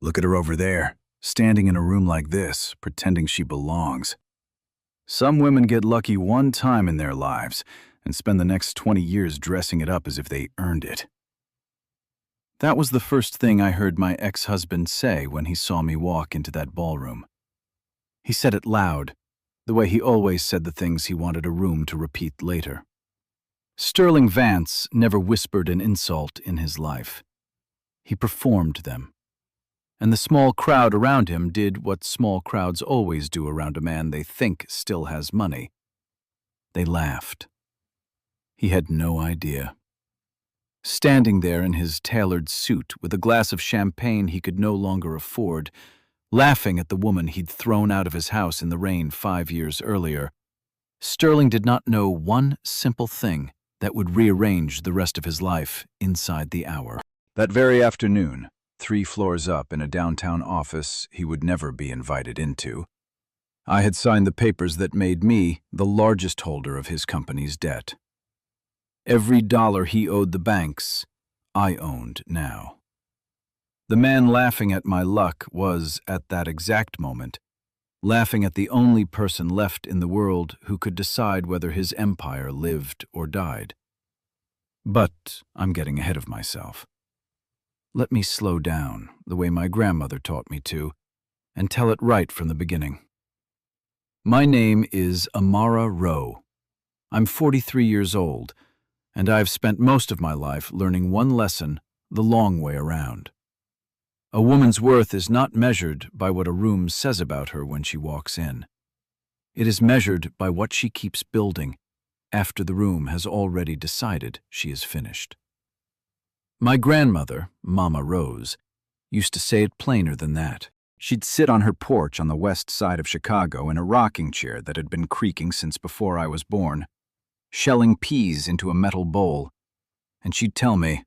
Look at her over there, standing in a room like this, pretending she belongs. Some women get lucky one time in their lives and spend the next 20 years dressing it up as if they earned it. That was the first thing I heard my ex-husband say when he saw me walk into that ballroom. He said it loud, the way he always said the things he wanted a room to repeat later. Sterling Vance never whispered an insult in his life. He performed them. And the small crowd around him did what small crowds always do around a man they think still has money. They laughed. He had no idea. Standing there in his tailored suit with a glass of champagne he could no longer afford, laughing at the woman he'd thrown out of his house in the rain 5 years earlier, Sterling did not know one simple thing that would rearrange the rest of his life inside the hour. That very afternoon, 3 floors up in a downtown office he would never be invited into, I had signed the papers that made me the largest holder of his company's debt. Every dollar he owed the banks, I owned now. The man laughing at my luck was, at that exact moment, laughing at the only person left in the world who could decide whether his empire lived or died. But I'm getting ahead of myself. Let me slow down, the way my grandmother taught me to, and tell it right from the beginning. My name is Amara Rowe. I'm 43 years old, and I've spent most of my life learning one lesson the long way around. A woman's worth is not measured by what a room says about her when she walks in. It is measured by what she keeps building after the room has already decided she is finished. My grandmother, Mama Rose, used to say it plainer than that. She'd sit on her porch on the west side of Chicago in a rocking chair that had been creaking since before I was born, shelling peas into a metal bowl, and she'd tell me,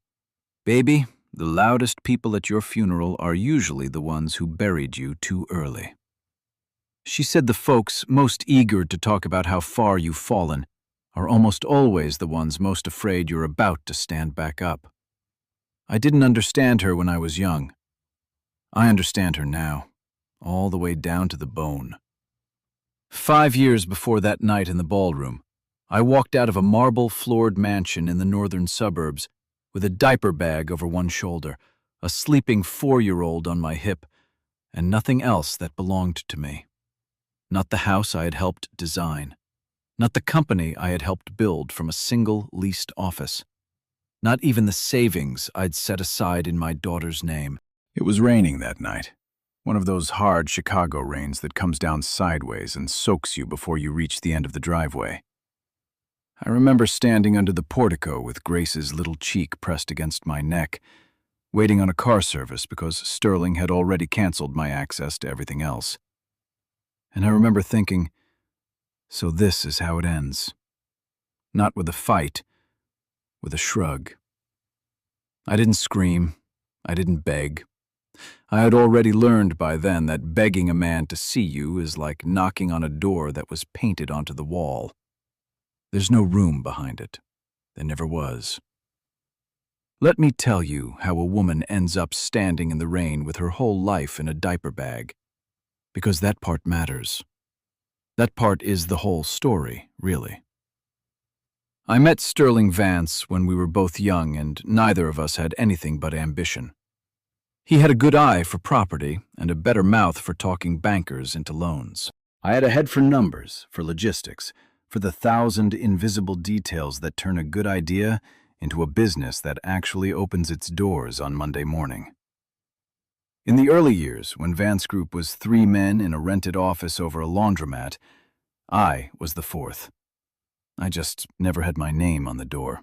"Baby, the loudest people at your funeral are usually the ones who buried you too early." She said the folks most eager to talk about how far you've fallen are almost always the ones most afraid you're about to stand back up. I didn't understand her when I was young. I understand her now, all the way down to the bone. 5 years before that night in the ballroom, I walked out of a marble-floored mansion in the northern suburbs with a diaper bag over one shoulder, a sleeping 4-year-old on my hip, and nothing else that belonged to me. Not the house I had helped design. Not the company I had helped build from a single leased office. Not even the savings I'd set aside in my daughter's name. It was raining that night. One of those hard Chicago rains that comes down sideways and soaks you before you reach the end of the driveway. I remember standing under the portico with Grace's little cheek pressed against my neck, waiting on a car service because Sterling had already canceled my access to everything else. And I remember thinking, so this is how it ends. Not with a fight, with a shrug. I didn't scream. I didn't beg. I had already learned by then that begging a man to see you is like knocking on a door that was painted onto the wall. There's no room behind it. There never was. Let me tell you how a woman ends up standing in the rain with her whole life in a diaper bag, because that part matters. That part is the whole story, really. I met Sterling Vance when we were both young and neither of us had anything but ambition. He had a good eye for property and a better mouth for talking bankers into loans. I had a head for numbers, for logistics, for the 1,000 invisible details that turn a good idea into a business that actually opens its doors on Monday morning. In the early years, when Vance Group was 3 men in a rented office over a laundromat, I was the 4th. I just never had my name on the door.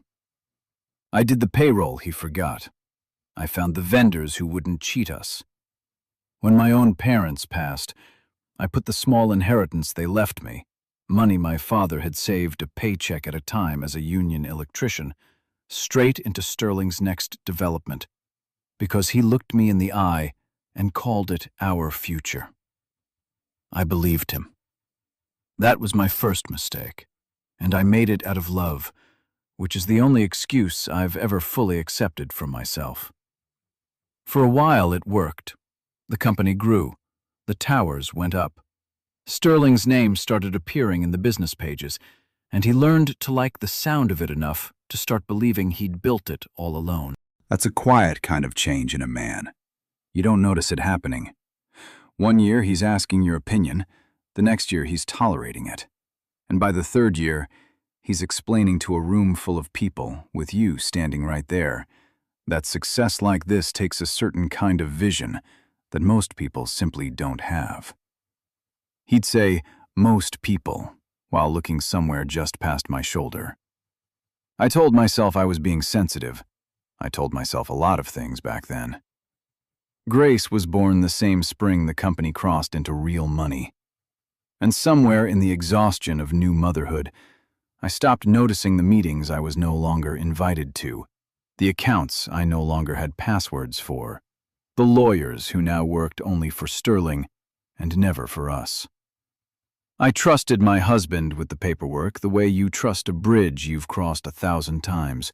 I did the payroll he forgot. I found the vendors who wouldn't cheat us. When my own parents passed, I put the small inheritance they left me, money my father had saved a paycheck at a time as a union electrician, straight into Sterling's next development, because he looked me in the eye and called it our future. I believed him. That was my first mistake, and I made it out of love, which is the only excuse I've ever fully accepted from myself. For a while it worked. The company grew. The towers went up. Sterling's name started appearing in the business pages, and he learned to like the sound of it enough to start believing he'd built it all alone. That's a quiet kind of change in a man. You don't notice it happening. One year he's asking your opinion, the next year he's tolerating it. And by the third year, he's explaining to a room full of people, with you standing right there, that success like this takes a certain kind of vision that most people simply don't have. He'd say, "most people," while looking somewhere just past my shoulder. I told myself I was being sensitive. I told myself a lot of things back then. Grace was born the same spring the company crossed into real money. And somewhere in the exhaustion of new motherhood, I stopped noticing the meetings I was no longer invited to, the accounts I no longer had passwords for, the lawyers who now worked only for Sterling and never for us. I trusted my husband with the paperwork the way you trust a bridge you've crossed 1,000 times.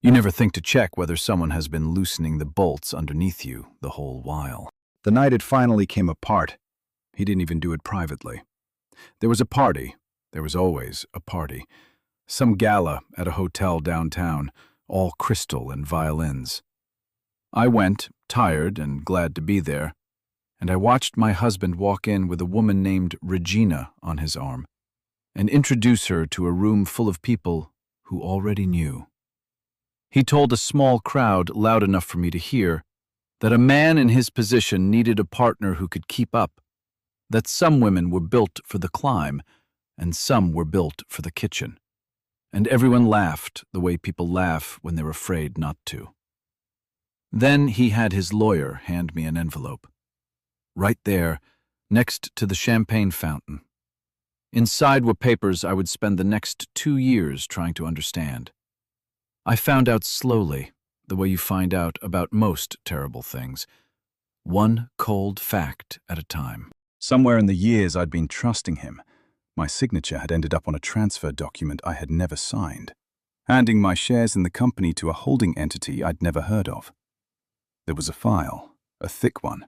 You never think to check whether someone has been loosening the bolts underneath you the whole while. The night it finally came apart, he didn't even do it privately. There was a party. There was always a party. Some gala at a hotel downtown, all crystal and violins. I went, tired and glad to be there, and I watched my husband walk in with a woman named Regina on his arm and introduce her to a room full of people who already knew. He told a small crowd, loud enough for me to hear, that a man in his position needed a partner who could keep up, that some women were built for the climb and some were built for the kitchen. And everyone laughed the way people laugh when they're afraid not to. Then he had his lawyer hand me an envelope. Right there, next to the champagne fountain. Inside were papers I would spend the next 2 years trying to understand. I found out slowly, the way you find out about most terrible things, one cold fact at a time. Somewhere in the years I'd been trusting him, my signature had ended up on a transfer document I had never signed, handing my shares in the company to a holding entity I'd never heard of. There was a file, a thick one,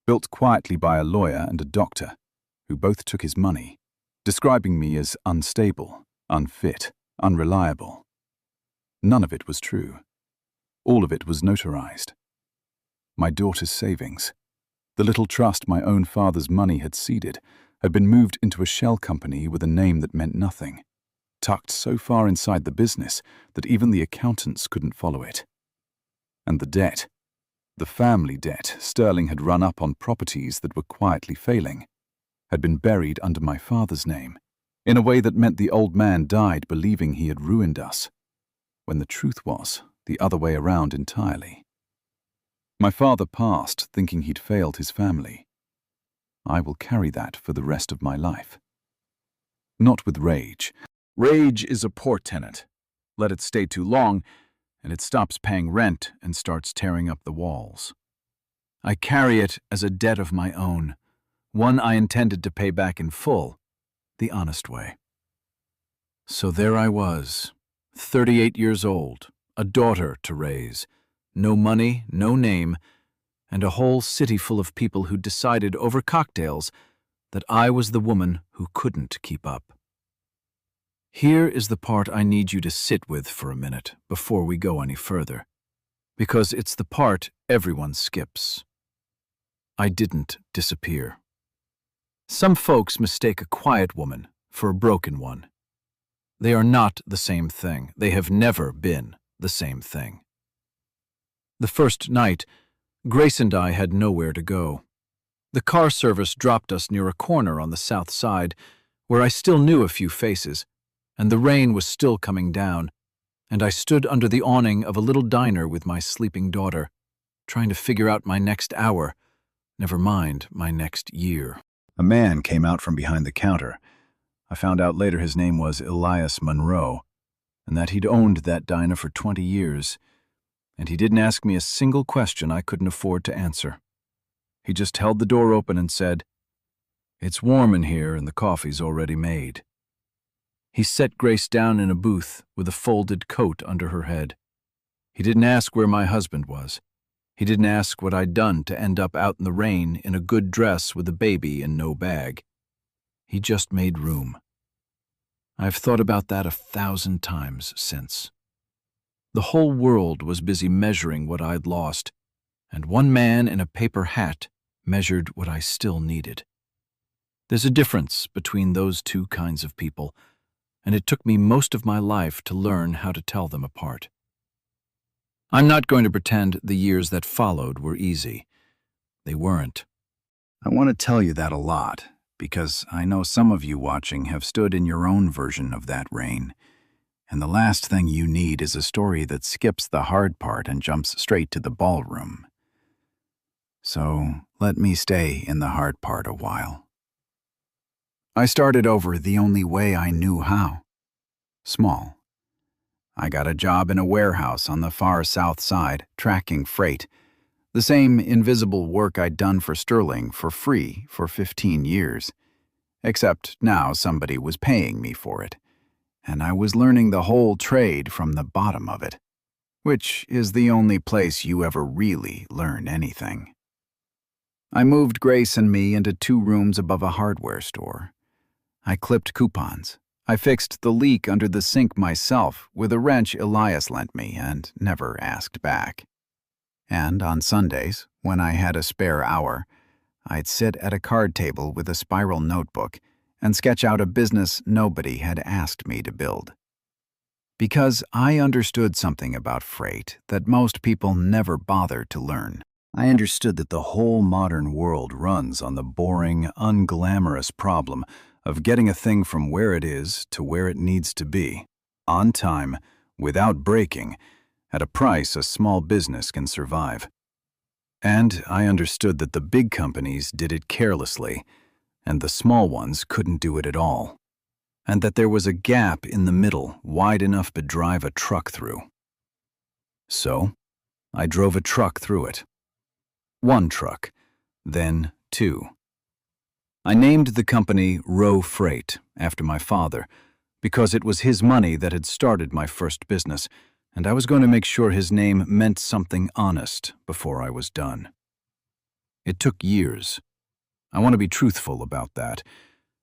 built quietly by a lawyer and a doctor, who both took his money, describing me as unstable, unfit, unreliable. None of it was true. All of it was notarized. My daughter's savings, the little trust my own father's money had seeded, had been moved into a shell company with a name that meant nothing, tucked so far inside the business that even the accountants couldn't follow it. And the debt, the family debt Sterling had run up on properties that were quietly failing, had been buried under my father's name, in a way that meant the old man died believing he had ruined us, when the truth was the other way around entirely. My father passed thinking he'd failed his family. I will carry that for the rest of my life. Not with rage. Rage is a poor tenant. Let it stay too long, and it stops paying rent and starts tearing up the walls. I carry it as a debt of my own, one I intended to pay back in full, the honest way. So there I was, 38 years old, a daughter to raise, no money, no name, and a whole city full of people who decided over cocktails that I was the woman who couldn't keep up. Here is the part I need you to sit with for a minute before we go any further, because it's the part everyone skips. I didn't disappear. Some folks mistake a quiet woman for a broken one. They are not the same thing. They have never been the same thing. The first night, Grace and I had nowhere to go. The car service dropped us near a corner on the south side, where I still knew a few faces, and the rain was still coming down, and I stood under the awning of a little diner with my sleeping daughter, trying to figure out my next hour, never mind my next year. A man came out from behind the counter. I found out later his name was Elias Monroe, and that he'd owned that diner for 20 years, and he didn't ask me a single question I couldn't afford to answer. He just held the door open and said, "It's warm in here and the coffee's already made." He set Grace down in a booth with a folded coat under her head. He didn't ask where my husband was. He didn't ask what I'd done to end up out in the rain in a good dress with a baby and no bag. He just made room. I've thought about that 1,000 times since. The whole world was busy measuring what I'd lost, and one man in a paper hat measured what I still needed. There's a difference between those two kinds of people, and it took me most of my life to learn how to tell them apart. I'm not going to pretend the years that followed were easy. They weren't. I want to tell you that a lot, because I know some of you watching have stood in your own version of that rain, and the last thing you need is a story that skips the hard part and jumps straight to the ballroom. So let me stay in the hard part a while. I started over the only way I knew how. Small. I got a job in a warehouse on the far south side, tracking freight. The same invisible work I'd done for Sterling for free for 15 years. Except now somebody was paying me for it, and I was learning the whole trade from the bottom of it, which is the only place you ever really learn anything. I moved Grace and me into 2 rooms above a hardware store. I clipped coupons. I fixed the leak under the sink myself with a wrench Elias lent me and never asked back. And on Sundays, when I had a spare hour, I'd sit at a card table with a spiral notebook and sketch out a business nobody had asked me to build. Because I understood something about freight that most people never bother to learn. I understood that the whole modern world runs on the boring, unglamorous problem of getting a thing from where it is to where it needs to be, on time, without breaking, at a price a small business can survive. And I understood that the big companies did it carelessly, and the small ones couldn't do it at all, and that there was a gap in the middle wide enough to drive a truck through. So, I drove a truck through it. 1 truck, then 2. I named the company Rowe Freight after my father, because it was his money that had started my first business, and I was going to make sure his name meant something honest before I was done. It took years. I want to be truthful about that.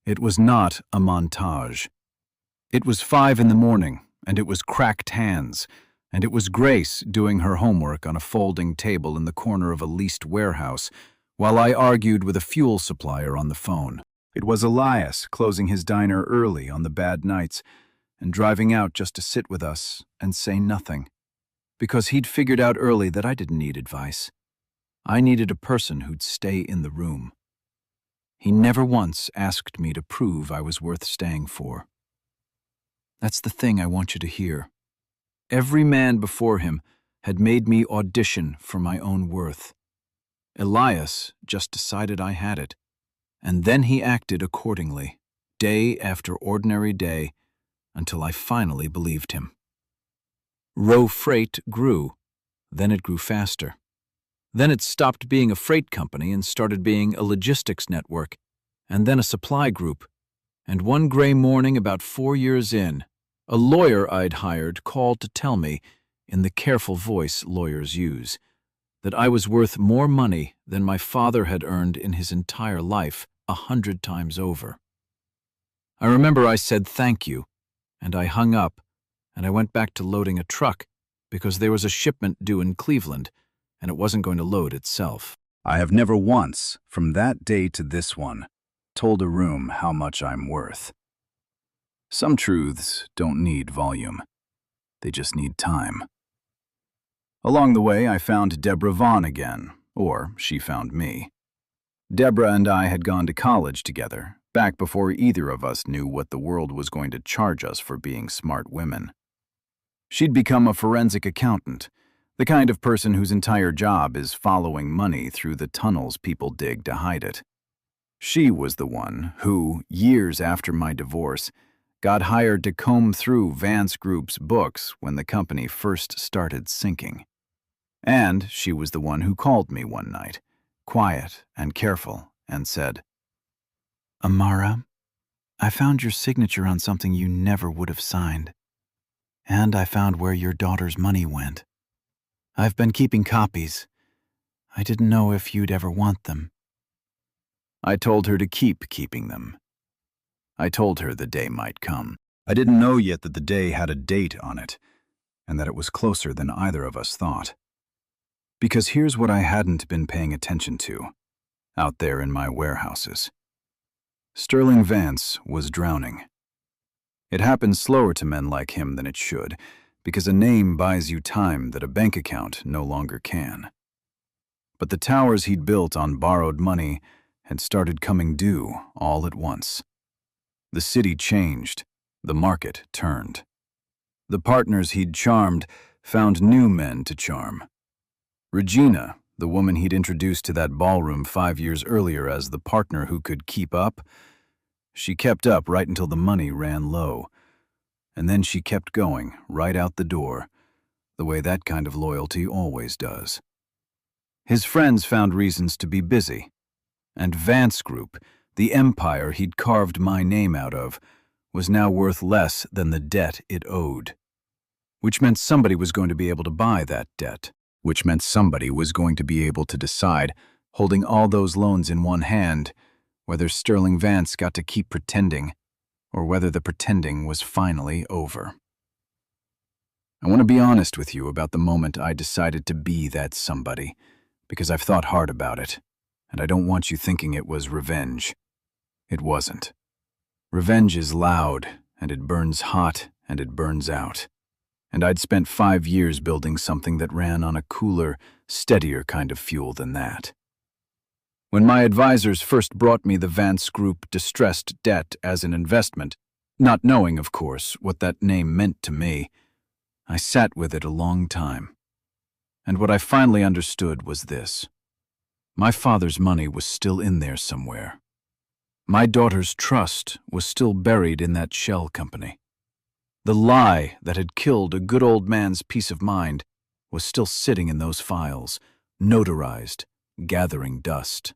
It was not a montage. It was 5 in the morning, and it was cracked hands, and it was Grace doing her homework on a folding table in the corner of a leased warehouse, while I argued with a fuel supplier on the phone. It was Elias closing his diner early on the bad nights and driving out just to sit with us and say nothing, because he'd figured out early that I didn't need advice. I needed a person who'd stay in the room. He never once asked me to prove I was worth staying for. That's the thing I want you to hear. Every man before him had made me audition for my own worth. Elias just decided I had it, and then he acted accordingly, day after ordinary day, until I finally believed him. Rowe Freight grew. Then it grew faster. Then it stopped being a freight company and started being a logistics network, and then a supply group. And one gray morning about 4 years in, a lawyer I'd hired called to tell me, in the careful voice lawyers use, that I was worth more money than my father had earned in his entire life 100 times over. I remember I said thank you, and I hung up, and I went back to loading a truck because there was a shipment due in Cleveland, and it wasn't going to load itself. I have never once, from that day to this one, told a room how much I'm worth. Some truths don't need volume. They just need time. Along the way, I found Deborah Vaughn again, or she found me. Deborah and I had gone to college together, back before either of us knew what the world was going to charge us for being smart women. She'd become a forensic accountant, the kind of person whose entire job is following money through the tunnels people dig to hide it. She was the one who, years after my divorce, got hired to comb through Vance Group's books when the company first started sinking. And she was the one who called me one night, quiet and careful, and said, "Amara, I found your signature on something you never would have signed. And I found where your daughter's money went. I've been keeping copies, I didn't know if you'd ever want them. I told her to keep keeping them. I told her the day might come. I didn't know yet that the day had a date on it, and that it was closer than either of us thought. Because here's what I hadn't been paying attention to, out there in my warehouses. Sterling Vance was drowning. It happened slower to men like him than it should, because a name buys you time that a bank account no longer can. But the towers he'd built on borrowed money had started coming due all at once. The city changed. The market turned. The partners he'd charmed found new men to charm. Regina, the woman he'd introduced to that ballroom 5 years earlier as the partner who could keep up, she kept up right until the money ran low. And then she kept going right out the door, the way that kind of loyalty always does. His friends found reasons to be busy, and Vance Group, the empire he'd carved my name out of, was now worth less than the debt it owed. Which meant somebody was going to be able to buy that debt. Which meant somebody was going to be able to decide, holding all those loans in one hand, whether Sterling Vance got to keep pretending, or whether the pretending was finally over. I want to be honest with you about the moment I decided to be that somebody, because I've thought hard about it, and I don't want you thinking it was revenge. It wasn't. Revenge is loud, and it burns hot, and it burns out. And I'd spent 5 years building something that ran on a cooler, steadier kind of fuel than that. When my advisors first brought me the Vance Group distressed debt as an investment, not knowing, of course, what that name meant to me, I sat with it a long time. And what I finally understood was this. My father's money was still in there somewhere. My daughter's trust was still buried in that shell company. The lie that had killed a good old man's peace of mind was still sitting in those files, notarized, gathering dust.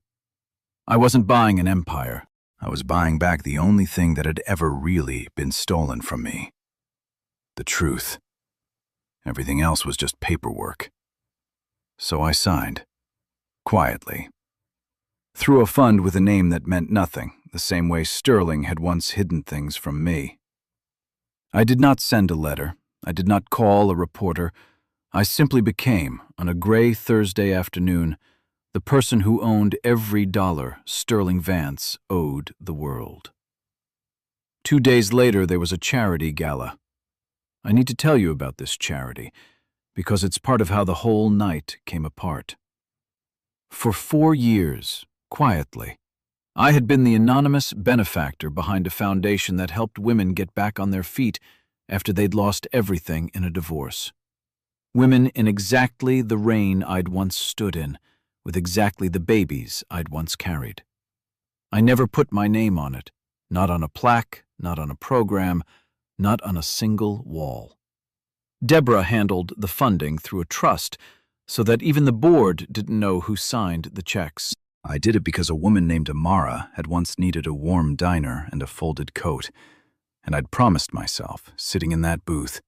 I wasn't buying an empire. I was buying back the only thing that had ever really been stolen from me. The truth. Everything else was just paperwork. So I signed. Quietly. Through a fund with a name that meant nothing, the same way Sterling had once hidden things from me. I did not send a letter. I did not call a reporter. I simply became, on a gray Thursday afternoon, the person who owned every dollar Sterling Vance owed the world. 2 days later, there was a charity gala. I need to tell you about this charity, because it's part of how the whole night came apart. For 4 years, quietly, I had been the anonymous benefactor behind a foundation that helped women get back on their feet after they'd lost everything in a divorce. Women in exactly the reign I'd once stood in, with exactly the babies I'd once carried. I never put my name on it, not on a plaque, not on a program, not on a single wall. Deborah handled the funding through a trust so that even the board didn't know who signed the checks. I did it because a woman named Amara had once needed a warm diner and a folded coat, and I'd promised myself, sitting in that booth,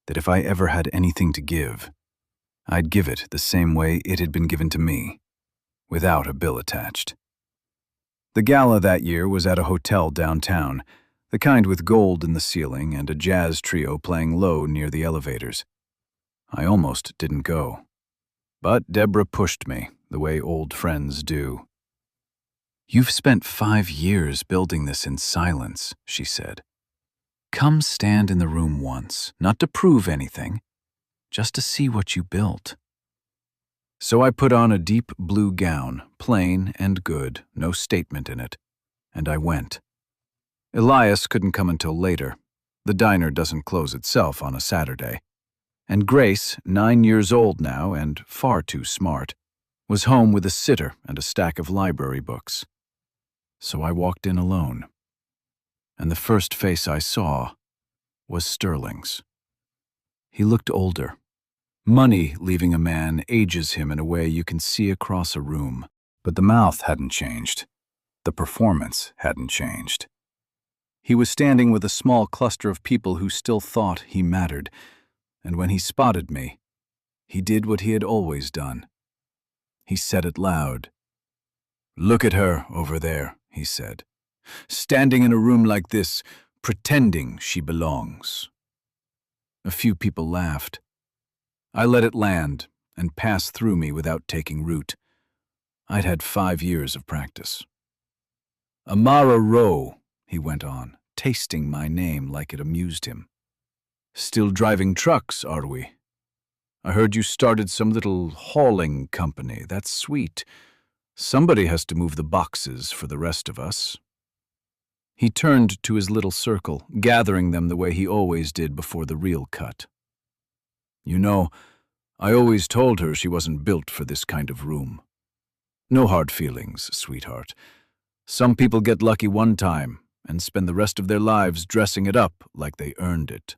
that if I ever had anything to give, I'd give it the same way it had been given to me, without a bill attached. The gala that year was at a hotel downtown, the kind with gold in the ceiling and a jazz trio playing low near the elevators. I almost didn't go. But Deborah pushed me, the way old friends do. "You've spent 5 years building this in silence," she said. "Come stand in the room once, not to prove anything, just to see what you built." So I put on a deep blue gown, plain and good, no statement in it, and I went. Elias couldn't come until later. The diner doesn't close itself on a Saturday. And Grace, 9 years old now and far too smart, was home with a sitter and a stack of library books. So I walked in alone. And the first face I saw was Sterling's. He looked older. Money leaving a man ages him in a way you can see across a room. But the mouth hadn't changed. The performance hadn't changed. He was standing with a small cluster of people who still thought he mattered, and when he spotted me, he did what he had always done. He said it loud. "Look at her over there," he said, "standing in a room like this, pretending she belongs." A few people laughed. I let it land and pass through me without taking root. I'd had 5 years of practice. "Amara Rowe," he went on, tasting my name like it amused him. "Still driving trucks, are we? I heard you started some little hauling company. That's sweet. Somebody has to move the boxes for the rest of us." He turned to his little circle, gathering them the way he always did before the real cut. "You know, I always told her she wasn't built for this kind of room. No hard feelings, sweetheart. Some people get lucky one time and spend the rest of their lives dressing it up like they earned it."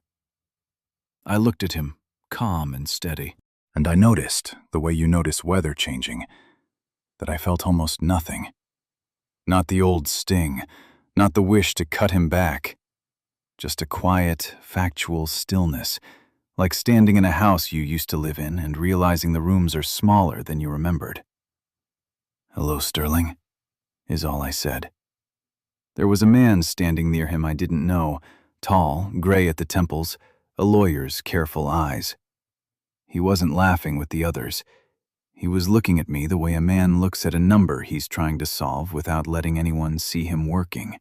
I looked at him, calm and steady, and I noticed, the way you notice weather changing, that I felt almost nothing. Not the old sting, not the wish to cut him back. Just a quiet, factual stillness, like standing in a house you used to live in and realizing the rooms are smaller than you remembered. "Hello, Sterling," is all I said. There was a man standing near him I didn't know, tall, gray at the temples, a lawyer's careful eyes. He wasn't laughing with the others. He was looking at me the way a man looks at a number he's trying to solve without letting anyone see him working.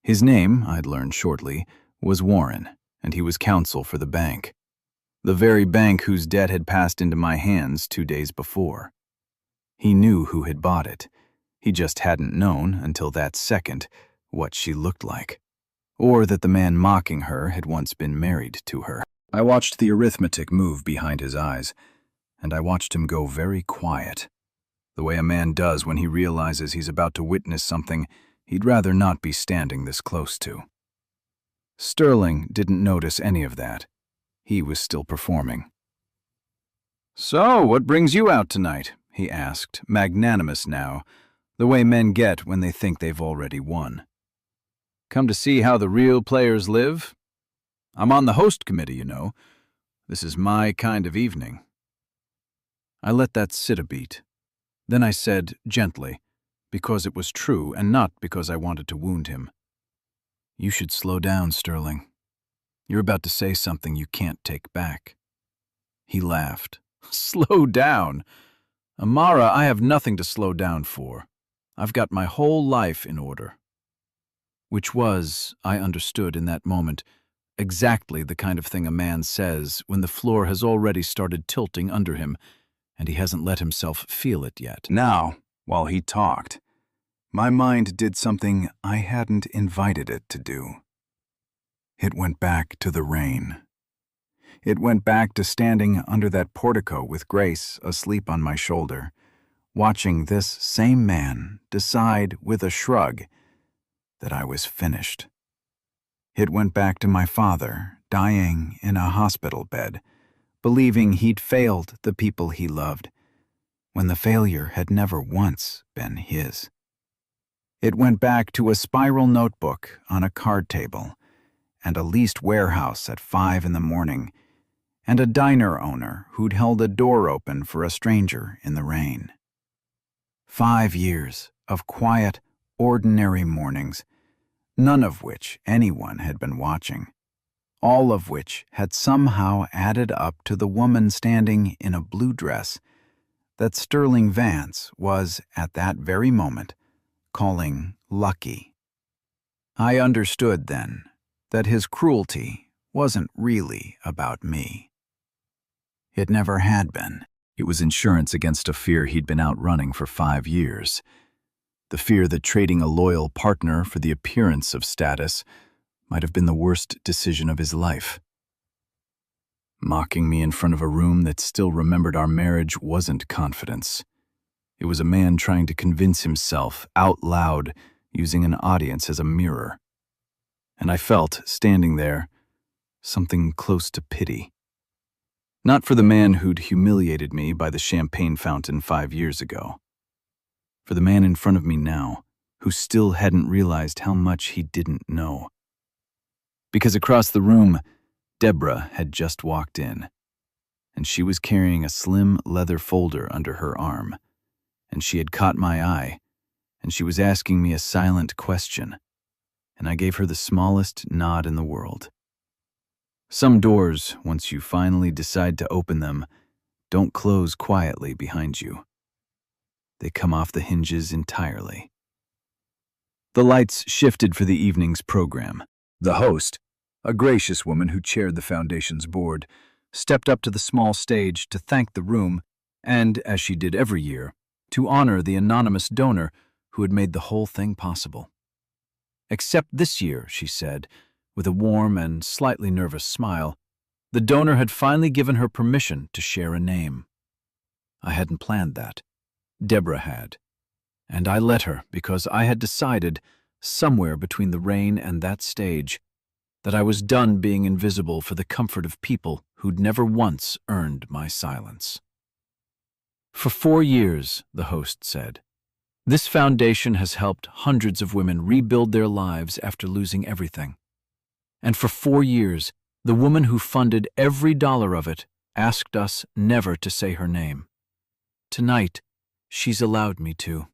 His name, I'd learned shortly, was Warren, and he was counsel for the bank. The very bank whose debt had passed into my hands 2 days before. He knew who had bought it. He just hadn't known, until that second, what she looked like, or that the man mocking her had once been married to her. I watched the arithmetic move behind his eyes, and I watched him go very quiet, the way a man does when he realizes he's about to witness something he'd rather not be standing this close to. Sterling didn't notice any of that. He was still performing. "So, what brings you out tonight?" he asked, magnanimous now, the way men get when they think they've already won. "Come to see how the real players live? I'm on the host committee, you know. This is my kind of evening." I let that sit a beat. Then I said, gently, because it was true and not because I wanted to wound him, "You should slow down, Sterling. You're about to say something you can't take back." He laughed. "Slow down? Amara, I have nothing to slow down for. I've got my whole life in order." Which was, I understood in that moment, exactly the kind of thing a man says when the floor has already started tilting under him and he hasn't let himself feel it yet. Now, while he talked, my mind did something I hadn't invited it to do. It went back to the rain. It went back to standing under that portico with Grace asleep on my shoulder, watching this same man decide with a shrug that I was finished. It went back to my father dying in a hospital bed, believing he'd failed the people he loved, when the failure had never once been his. It went back to a spiral notebook on a card table, and a leased warehouse at 5 in the morning, and a diner owner who'd held a door open for a stranger in the rain. 5 years of quiet, ordinary mornings, none of which anyone had been watching, all of which had somehow added up to the woman standing in a blue dress that Sterling Vance was, at that very moment, calling lucky. I understood then that his cruelty wasn't really about me. It never had been. It was insurance against a fear he'd been outrunning for 5 years. The fear that trading a loyal partner for the appearance of status might have been the worst decision of his life. Mocking me in front of a room that still remembered our marriage wasn't confidence. It was a man trying to convince himself out loud, using an audience as a mirror. And I felt, standing there, something close to pity. Not for the man who'd humiliated me by the champagne fountain 5 years ago. For the man in front of me now, who still hadn't realized how much he didn't know. Because across the room, Deborah had just walked in. and she was carrying a slim leather folder under her arm, and she had caught my eye, and she was asking me a silent question, and I gave her the smallest nod in the world. Some doors, once you finally decide to open them, don't close quietly behind you. They come off the hinges entirely. The lights shifted for the evening's program. The host, a gracious woman who chaired the foundation's board, stepped up to the small stage to thank the room and, as she did every year, to honor the anonymous donor who had made the whole thing possible. Except this year, she said, with a warm and slightly nervous smile, the donor had finally given her permission to share a name. I hadn't planned that. Deborah had. And I let her because I had decided, somewhere between the rain and that stage, that I was done being invisible for the comfort of people who'd never once earned my silence. For 4 years, the host said, this foundation has helped hundreds of women rebuild their lives after losing everything. And for 4 years, the woman who funded every dollar of it asked us never to say her name. Tonight, she's allowed me to.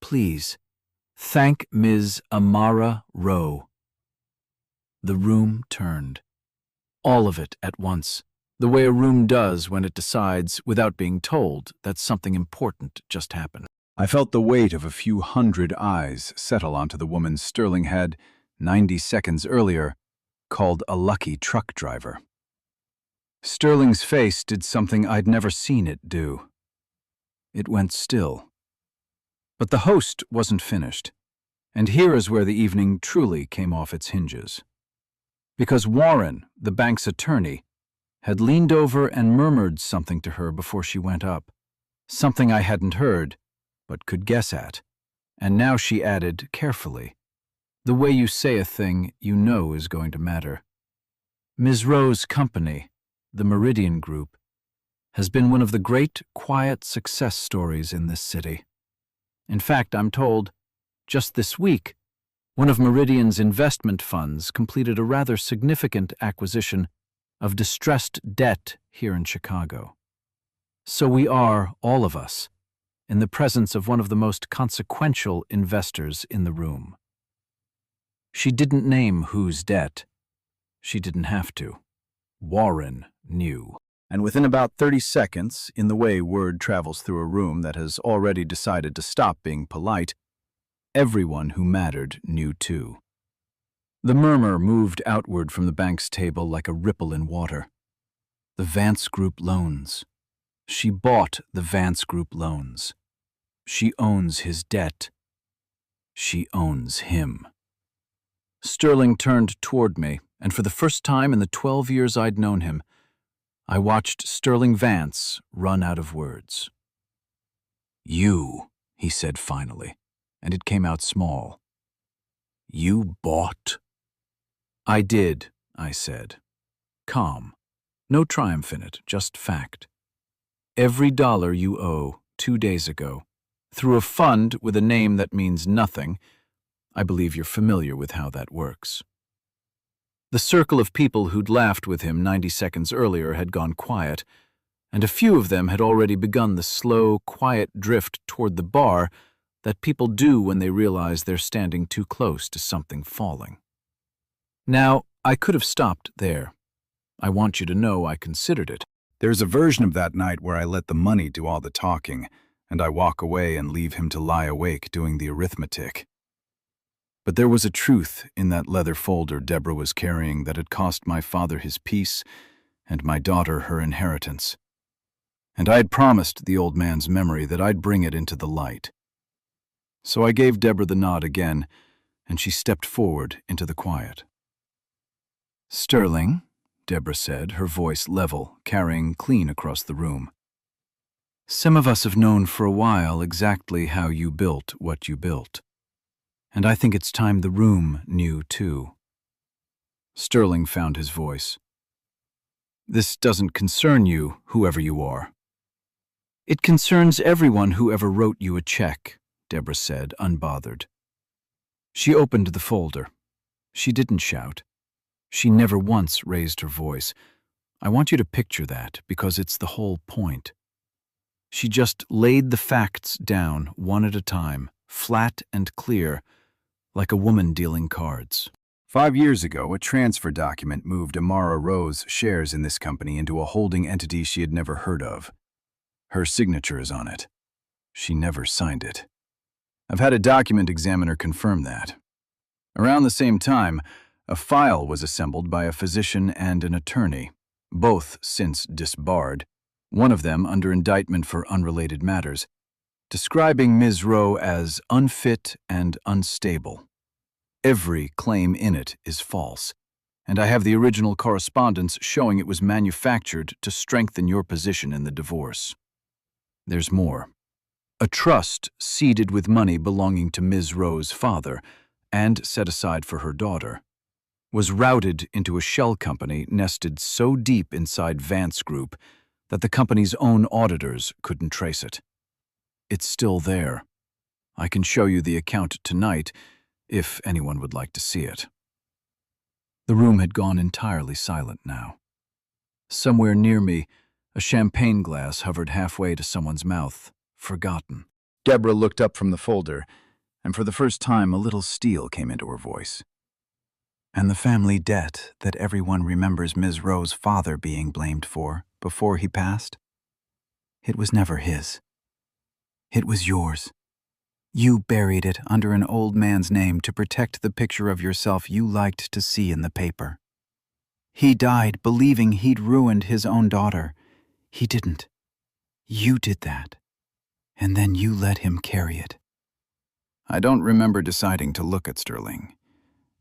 Please, thank Ms. Amara Rowe. The room turned. All of it at once, the way a room does when it decides, without being told, that something important just happened. I felt the weight of a few hundred eyes settle onto the woman Sterling had, 90 seconds earlier, called a lucky truck driver. Sterling's face did something I'd never seen it do. It went still. But the host wasn't finished, and here is where the evening truly came off its hinges. Because Warren, the bank's attorney, had leaned over and murmured something to her before she went up, something I hadn't heard, but could guess at. And now she added, carefully, the way you say a thing you know is going to matter. Ms. Rowe's company, the Meridian Group, has been one of the great, quiet success stories in this city. In fact, I'm told, just this week, one of Meridian's investment funds completed a rather significant acquisition of distressed debt here in Chicago. So we are, all of us, in the presence of one of the most consequential investors in the room. She didn't name whose debt. She didn't have to. Warren knew. And within about 30 seconds, in the way word travels through a room that has already decided to stop being polite, everyone who mattered knew too. The murmur moved outward from the bank's table like a ripple in water. The Vance Group loans. She bought the Vance Group loans. She owns his debt. She owns him. Sterling turned toward me, and for the first time in the 12 years I'd known him, I watched Sterling Vance run out of words. You, he said finally, and it came out small. You bought? I did, I said. Calm. No triumph in it, just fact. Every dollar you owe 2 days ago, through a fund with a name that means nothing. I believe you're familiar with how that works. The circle of people who'd laughed with him 90 seconds earlier had gone quiet, and a few of them had already begun the slow, quiet drift toward the bar that people do when they realize they're standing too close to something falling. Now, I could have stopped there. I want you to know I considered it. There's a version of that night where I let the money do all the talking, and I walk away and leave him to lie awake doing the arithmetic. But there was a truth in that leather folder Deborah was carrying that had cost my father his peace and my daughter her inheritance. And I had promised the old man's memory that I'd bring it into the light. So I gave Deborah the nod again, and she stepped forward into the quiet. Sterling, Deborah said, her voice level, carrying clean across the room. Some of us have known for a while exactly how you built what you built. And I think it's time the room knew too. Sterling found his voice. This doesn't concern you, whoever you are. It concerns everyone who ever wrote you a check, Deborah said, unbothered. She opened the folder. She didn't shout. She never once raised her voice. I want you to picture that because it's the whole point. She just laid the facts down one at a time, flat and clear, like a woman dealing cards. 5 years ago, a transfer document moved Amara Rowe's shares in this company into a holding entity she had never heard of. Her signature is on it. She never signed it. I've had a document examiner confirm that. Around the same time, a file was assembled by a physician and an attorney, both since disbarred, one of them under indictment for unrelated matters, describing Ms. Rowe as unfit and unstable. Every claim in it is false, and I have the original correspondence showing it was manufactured to strengthen your position in the divorce. There's more. A trust seeded with money belonging to Ms. Rowe's father and set aside for her daughter was routed into a shell company nested so deep inside Vance Group that the company's own auditors couldn't trace it. It's still there. I can show you the account tonight if anyone would like to see it. The room had gone entirely silent now. Somewhere near me, a champagne glass hovered halfway to someone's mouth, forgotten. Deborah looked up from the folder, and for the first time a little steel came into her voice. And the family debt that everyone remembers Ms. Rowe's father being blamed for before he passed? It was never his. It was yours. You buried it under an old man's name to protect the picture of yourself you liked to see in the paper. He died believing he'd ruined his own daughter. He didn't. You did that. And then you let him carry it. I don't remember deciding to look at Sterling.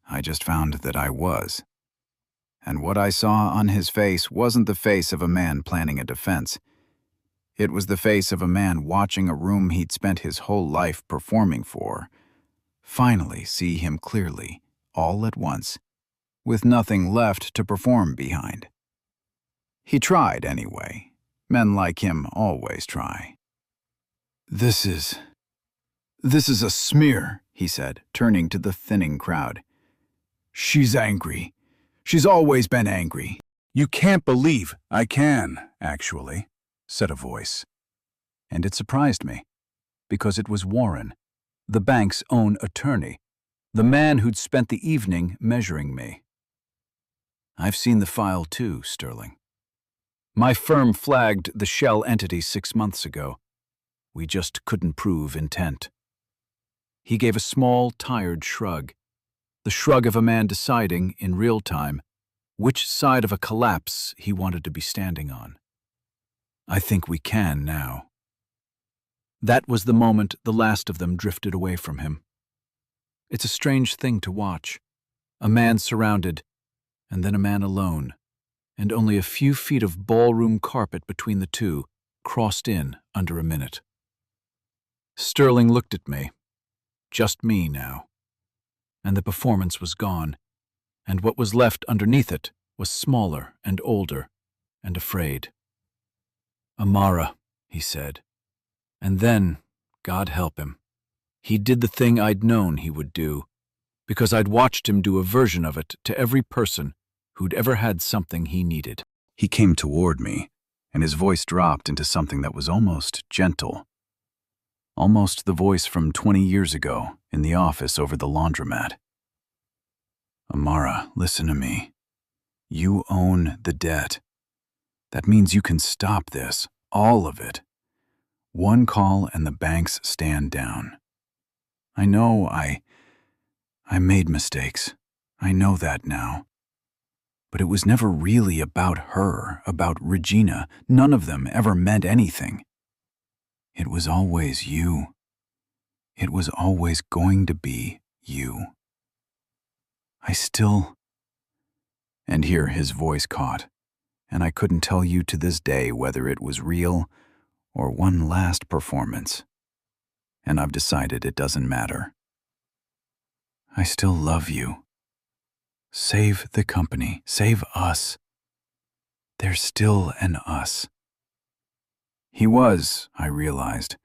I just found that I was. And what I saw on his face wasn't the face of a man planning a defense. It was the face of a man watching a room he'd spent his whole life performing for finally see him clearly, all at once, with nothing left to perform behind. He tried anyway. Men like him always try. This is a smear, he said, turning to the thinning crowd. She's angry. She's always been angry. You can't believe. I can, actually, said a voice. And it surprised me, because it was Warren, the bank's own attorney, the man who'd spent the evening measuring me. I've seen the file too, Sterling. My firm flagged the shell entity 6 months ago. We just couldn't prove intent. He gave a small, tired shrug, the shrug of a man deciding, in real time, which side of a collapse he wanted to be standing on. I think we can now. That was the moment the last of them drifted away from him. It's a strange thing to watch. A man surrounded, and then a man alone, and only a few feet of ballroom carpet between the two, crossed in under a minute. Sterling looked at me. Just me now. And the performance was gone, and what was left underneath it was smaller and older and afraid. Amara, he said. And then, God help him, he did the thing I'd known he would do, because I'd watched him do a version of it to every person who'd ever had something he needed. He came toward me, and his voice dropped into something that was almost gentle. Almost the voice from 20 years ago in the office over the laundromat. Amara, listen to me. You own the debt. That means you can stop this, all of it. One call and the banks stand down. I know I made mistakes. I know that now. But it was never really about her, about Regina. None of them ever meant anything. It was always you. It was always going to be you. I still... And here his voice caught, and I couldn't tell you to this day whether it was real or one last performance. And I've decided it doesn't matter. I still love you. Save the company. Save us. There's still an us. He was, I realized,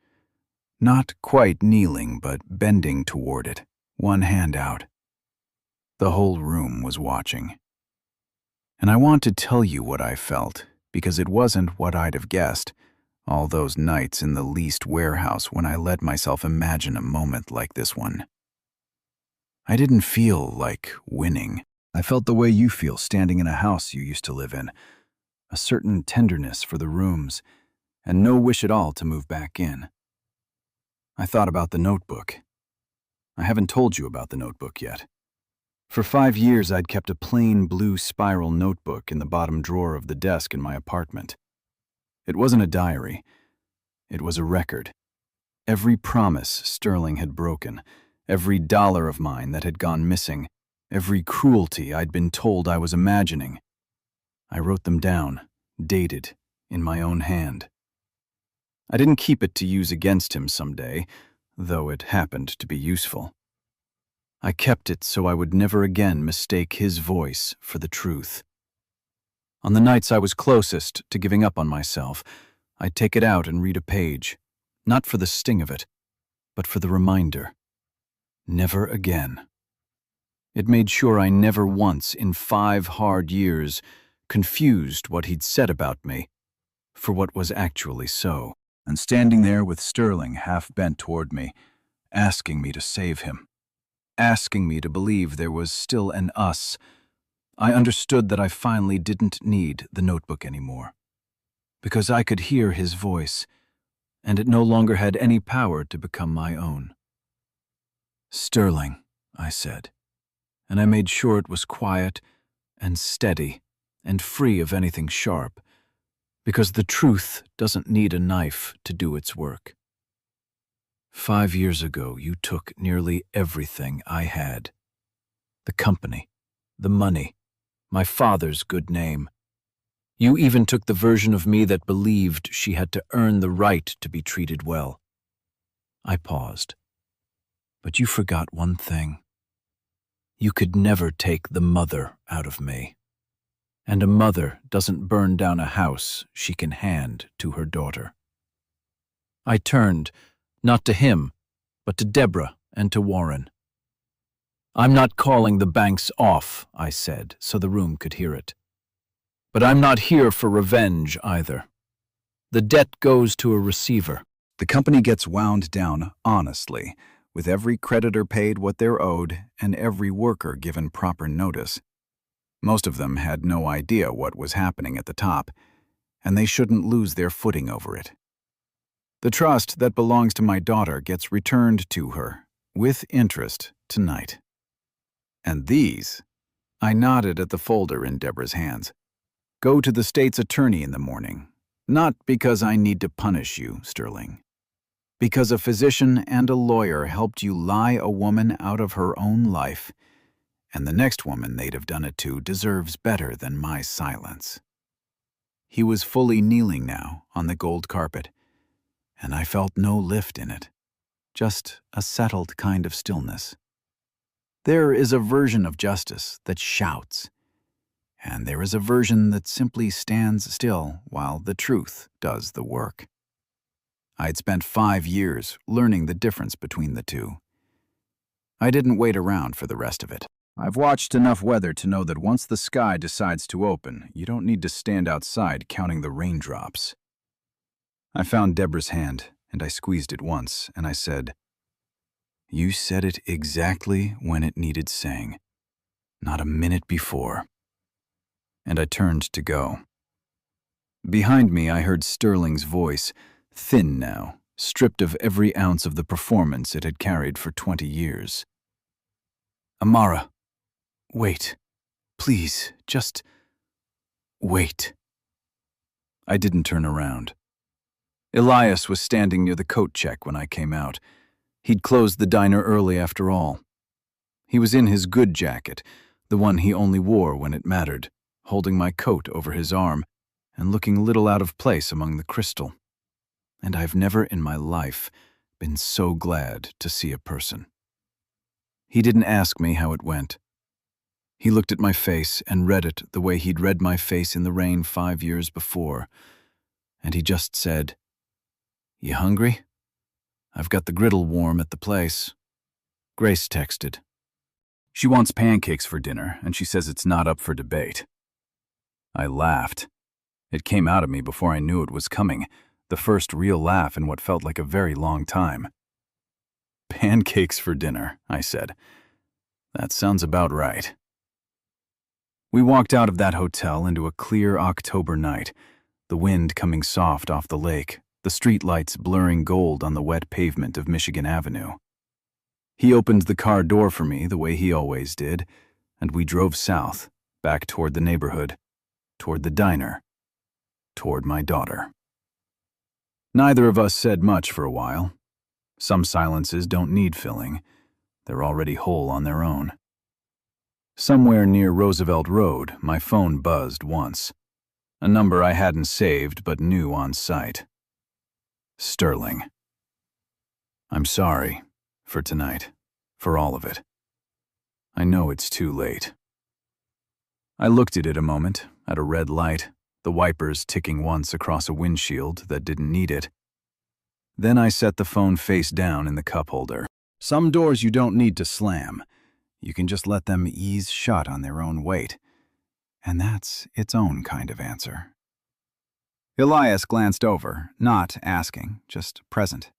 not quite kneeling but bending toward it, one hand out. The whole room was watching. And I want to tell you what I felt, because it wasn't what I'd have guessed. All those nights in the leased warehouse when I let myself imagine a moment like this one. I didn't feel like winning. I felt the way you feel standing in a house you used to live in. A certain tenderness for the rooms, and no wish at all to move back in. I thought about the notebook. I haven't told you about the notebook yet. For 5 years, I'd kept a plain blue spiral notebook in the bottom drawer of the desk in my apartment. It wasn't a diary. It was a record. Every promise Sterling had broken, every dollar of mine that had gone missing, every cruelty I'd been told I was imagining. I wrote them down, dated, in my own hand. I didn't keep it to use against him someday, though it happened to be useful. I kept it so I would never again mistake his voice for the truth. On the nights I was closest to giving up on myself, I'd take it out and read a page, not for the sting of it, but for the reminder. Never again. It made sure I never once in 5 hard years confused what he'd said about me for what was actually so. And standing there with Sterling half bent toward me, asking me to save him, asking me to believe there was still an us, I understood that I finally didn't need the notebook anymore, because I could hear his voice, and it no longer had any power to become my own. "Sterling," I said, and I made sure it was quiet and steady and free of anything sharp, because the truth doesn't need a knife to do its work. 5 years ago, you took nearly everything I had. The company, the money, my father's good name. You even took the version of me that believed she had to earn the right to be treated well. I paused. But you forgot one thing. You could never take the mother out of me. And a mother doesn't burn down a house she can hand to her daughter. I turned, not to him, but to Deborah and to Warren. "I'm not calling the banks off," I said, so the room could hear it. "But I'm not here for revenge either. The debt goes to a receiver. The company gets wound down honestly, with every creditor paid what they're owed and every worker given proper notice. Most of them had no idea what was happening at the top, and they shouldn't lose their footing over it. The trust that belongs to my daughter gets returned to her, with interest, tonight. And these," I nodded at the folder in Deborah's hands, "go to the state's attorney in the morning, not because I need to punish you, Sterling. Because a physician and a lawyer helped you lie a woman out of her own life, and the next woman they'd have done it to deserves better than my silence." He was fully kneeling now on the gold carpet, and I felt no lift in it, just a settled kind of stillness. There is a version of justice that shouts, and there is a version that simply stands still while the truth does the work. I'd spent 5 years learning the difference between the two. I didn't wait around for the rest of it. I've watched enough weather to know that once the sky decides to open, you don't need to stand outside counting the raindrops. I found Deborah's hand, and I squeezed it once, and I said, "You said it exactly when it needed saying, not a minute before." And I turned to go. Behind me, I heard Sterling's voice, thin now, stripped of every ounce of the performance it had carried for 20 years. "Amara, wait. Please, just wait." I didn't turn around. Elias was standing near the coat check when I came out. He'd closed the diner early after all. He was in his good jacket, the one he only wore when it mattered, holding my coat over his arm and looking little out of place among the crystal. And I've never in my life been so glad to see a person. He didn't ask me how it went. He looked at my face and read it the way he'd read my face in the rain 5 years before, and he just said, "You hungry? I've got the griddle warm at the place." Grace texted. "She wants pancakes for dinner, and she says it's not up for debate." I laughed. It came out of me before I knew it was coming, the first real laugh in what felt like a very long time. "Pancakes for dinner," I said. "That sounds about right." We walked out of that hotel into a clear October night, the wind coming soft off the lake, the streetlights blurring gold on the wet pavement of Michigan Avenue. He opened the car door for me the way he always did, and we drove south, back toward the neighborhood, toward the diner, toward my daughter. Neither of us said much for a while. Some silences don't need filling. They're already whole on their own. Somewhere near Roosevelt Road, my phone buzzed once. A number I hadn't saved but knew on sight. Sterling. "I'm sorry for tonight, for all of it. I know it's too late." I looked at it a moment, at a red light, the wipers ticking once across a windshield that didn't need it. Then I set the phone face down in the cup holder. Some doors you don't need to slam. You can just let them ease shut on their own weight. And that's its own kind of answer. Elias glanced over, not asking, just present.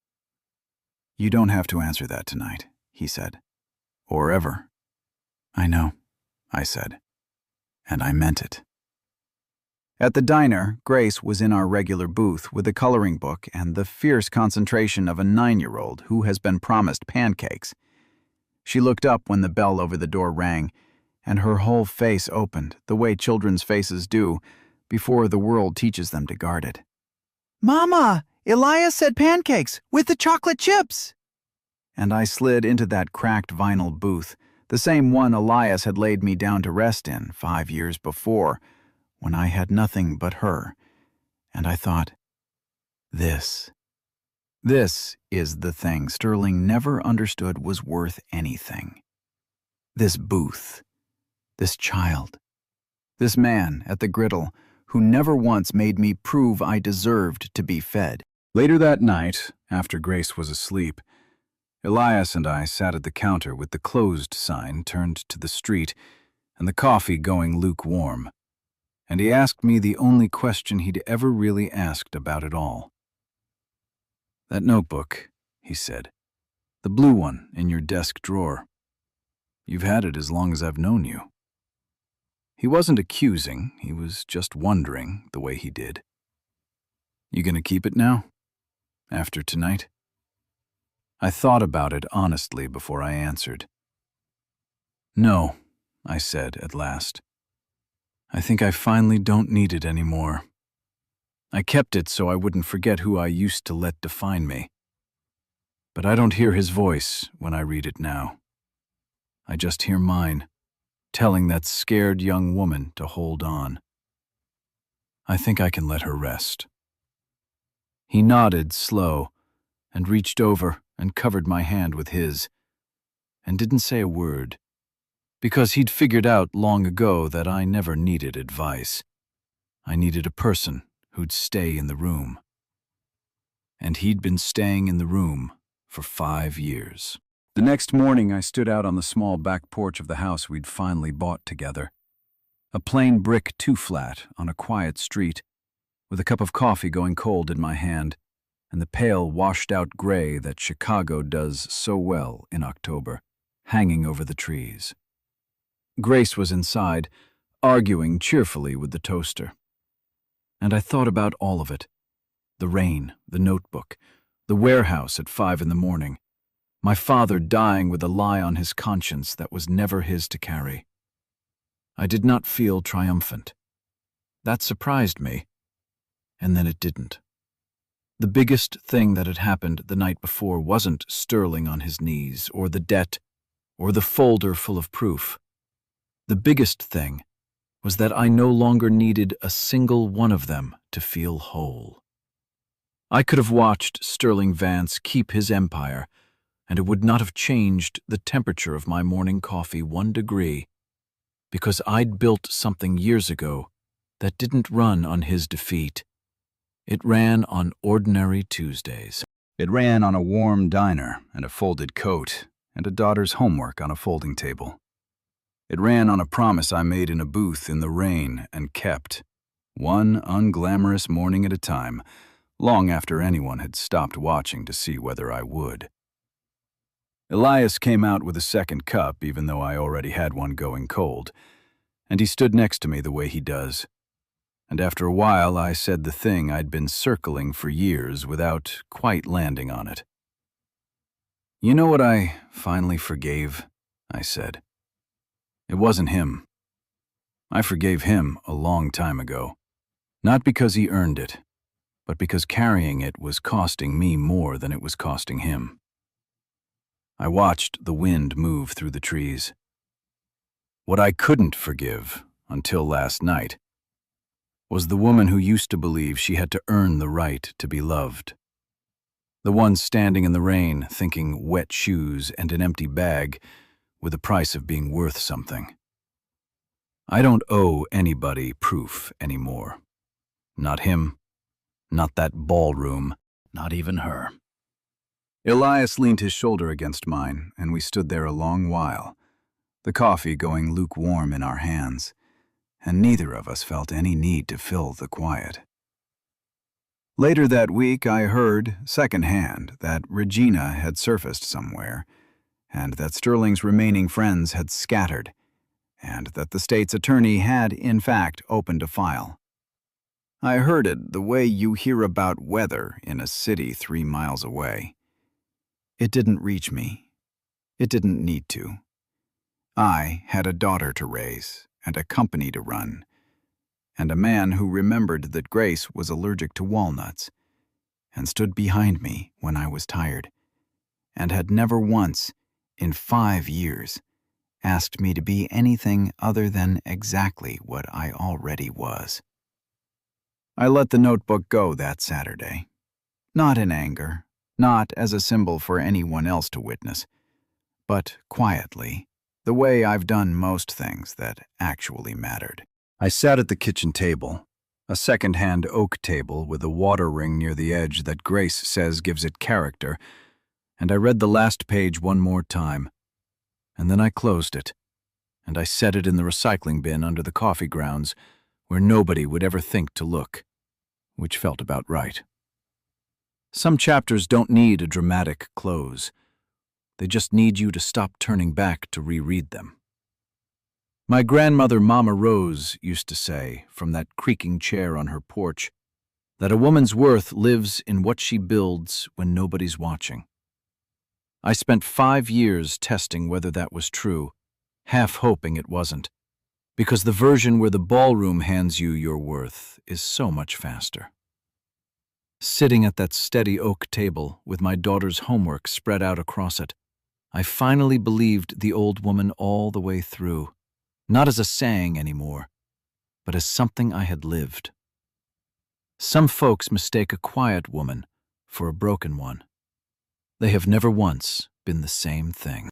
"You don't have to answer that tonight," he said. "Or ever." "I know," I said. And I meant it. At the diner, Grace was in our regular booth with a coloring book and the fierce concentration of a 9-year-old who has been promised pancakes. She looked up when the bell over the door rang, and her whole face opened, the way children's faces do, before the world teaches them to guard it. "Mama, Elias said pancakes, with the chocolate chips!" And I slid into that cracked vinyl booth, the same one Elias had laid me down to rest in 5 years before, when I had nothing but her, and I thought, This is the thing Sterling never understood was worth anything. This booth, this child, this man at the griddle who never once made me prove I deserved to be fed. Later that night, after Grace was asleep, Elias and I sat at the counter with the closed sign turned to the street and the coffee going lukewarm. And he asked me the only question he'd ever really asked about it all. "That notebook," he said, "the blue one in your desk drawer. You've had it as long as I've known you." He wasn't accusing, he was just wondering the way he did. "You gonna keep it now? After tonight?" I thought about it honestly before I answered. "No," I said at last. "I think I finally don't need it anymore. I kept it so I wouldn't forget who I used to let define me. But I don't hear his voice when I read it now. I just hear mine, telling that scared young woman to hold on. I think I can let her rest." He nodded slow and reached over and covered my hand with his, and didn't say a word, because he'd figured out long ago that I never needed advice. I needed a person who'd stay in the room. And he'd been staying in the room for 5 years. The next morning, I stood out on the small back porch of the house we'd finally bought together. A plain brick 2-flat on a quiet street, with a cup of coffee going cold in my hand, and the pale, washed-out gray that Chicago does so well in October, hanging over the trees. Grace was inside, arguing cheerfully with the toaster. And I thought about all of it. The rain, the notebook, the warehouse at 5 in the morning, my father dying with a lie on his conscience that was never his to carry. I did not feel triumphant. That surprised me, and then it didn't. The biggest thing that had happened the night before wasn't Sterling on his knees, or the debt, or the folder full of proof. The biggest thing was that I no longer needed a single one of them to feel whole. I could have watched Sterling Vance keep his empire, and it would not have changed the temperature of my morning coffee 1 degree, because I'd built something years ago that didn't run on his defeat. It ran on ordinary Tuesdays. It ran on a warm diner and a folded coat and a daughter's homework on a folding table. It ran on a promise I made in a booth in the rain and kept, one unglamorous morning at a time, long after anyone had stopped watching to see whether I would. Elias came out with a second cup, even though I already had one going cold, and he stood next to me the way he does. And after a while, I said the thing I'd been circling for years without quite landing on it. "You know what I finally forgave?" I said. "It wasn't him. I forgave him a long time ago. Not because he earned it, but because carrying it was costing me more than it was costing him." I watched the wind move through the trees. What I couldn't forgive, until last night, was the woman who used to believe she had to earn the right to be loved. The one standing in the rain, thinking wet shoes and an empty bag were the price of being worth something. I don't owe anybody proof anymore. Not him, not that ballroom, not even her. Elias leaned his shoulder against mine, and we stood there a long while, the coffee going lukewarm in our hands, and neither of us felt any need to fill the quiet. Later that week, I heard, secondhand, that Regina had surfaced somewhere, and that Sterling's remaining friends had scattered, and that the state's attorney had, in fact, opened a file. I heard it the way you hear about weather in a city 3 miles away. It didn't reach me. It didn't need to. I had a daughter to raise and a company to run, and a man who remembered that Grace was allergic to walnuts and stood behind me when I was tired, and had never once, in 5 years, asked me to be anything other than exactly what I already was. I let the notebook go that Saturday, not in anger, not as a symbol for anyone else to witness, but quietly, the way I've done most things that actually mattered. I sat at the kitchen table, a second-hand oak table with a water ring near the edge that Grace says gives it character, and I read the last page one more time, and then I closed it, and I set it in the recycling bin under the coffee grounds where nobody would ever think to look, which felt about right. Some chapters don't need a dramatic close. They just need you to stop turning back to reread them. My grandmother Mama Rose used to say, from that creaking chair on her porch, that a woman's worth lives in what she builds when nobody's watching. I spent 5 years testing whether that was true, half hoping it wasn't, because the version where the ballroom hands you your worth is so much faster. Sitting at that steady oak table with my daughter's homework spread out across it, I finally believed the old woman all the way through, not as a saying anymore, but as something I had lived. Some folks mistake a quiet woman for a broken one. They have never once been the same thing.